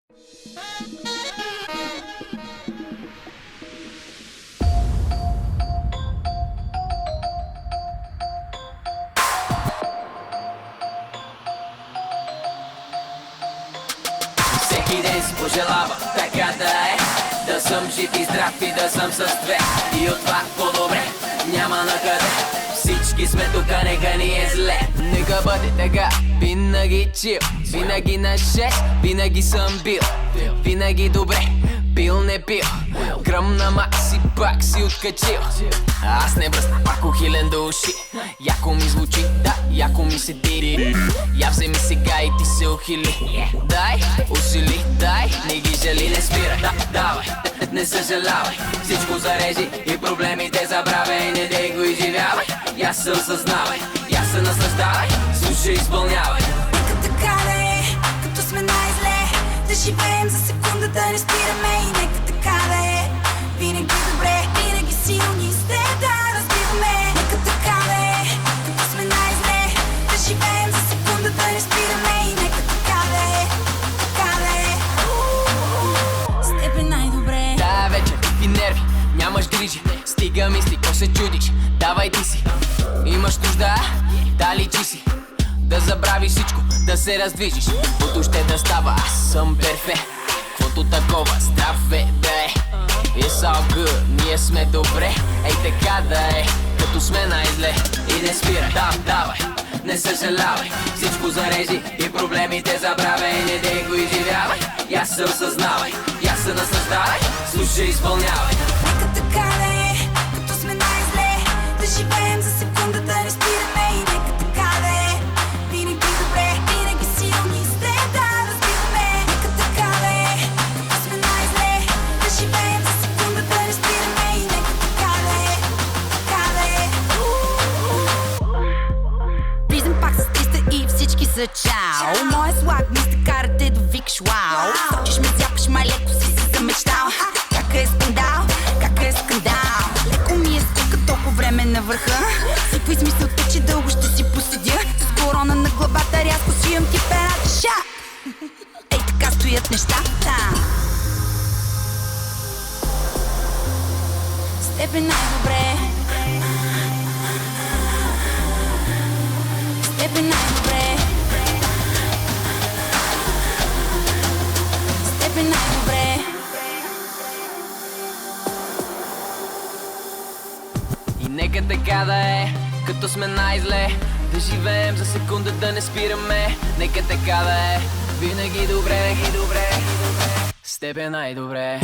Всеки ден си пожелава така да е, да съм жив и здрав и да съм с две. И от това по-добре няма накъде. Всички сме тука, нека ни е зле. Нека бъде така, винаги чил, винаги на 6, винаги съм бил, винаги добре, пил не пил, гръм на макси, пак си откачил. Аз не бръсна пако хилен до уши. Яко ми звучи, да, яко ми се дири. Я вземи сега и ти се ухили. Дай, усили, дай, не ги жали, не спирай. Давай, не съжалявай, всичко зарежи и проблемите забравяй. Не дей го изживявай, я се осъзнавай, я се наслаждавай, слушай, изпълнявай. Нека така да е, като сме най-зле, да живеем за секунда, да не спираме. И нека така да е, винаги добре, винаги силни сте, да разбиваме. Нека така да е, като сме най-зле, да живеем за секунда, да не спираме. И нека така да е, така да е, с теб е най-добре. Тая вечер и нерви, нямаш грижи, стига мисли, ко се чудиш, давай ти си. Имаш нужда, да личи си, да забравиш всичко, да се раздвижиш. Каквото ще да става, аз съм перфект. Каквото такова, здраве да е. It's all good, ние сме добре. Ей така да е, като сме най-зле. И не спирай, давай, не съжалявай, всичко зарежи и проблемите забравяй. Не дей го изживявай, я се осъзнавай, я се наслаждавай, слушай, изпълнявай. Нека така да е, като сме най-зле, да живеем за секунда, да не спираме. И нека така да е, винаги добре, винаги силни сте, да разбиваме. Нека така да е, като сме най-зле, да живеем за секунда, да не спираме. И нека така да е, така да е. Влизам пак с 300 и всички са чао. Моя слаг ми сте карате да викаш вау. Сочиш ме, зяпаш, май леко си се замечтал. Как е скандал, как е скандал. Леко ми е скука, толкова време на върха. Сипва измисълта, че дълго ще си поседя. С корона на главата рязко свивам ти перата ша. Ей така стоят нещата. С теб е най-добре. С теб е най-добре. С теб е най-добре. И нека така да е, като сме най-зле, да живеем за секунда, да не спираме. Нека така да е, винаги добре, с теб е най-добре.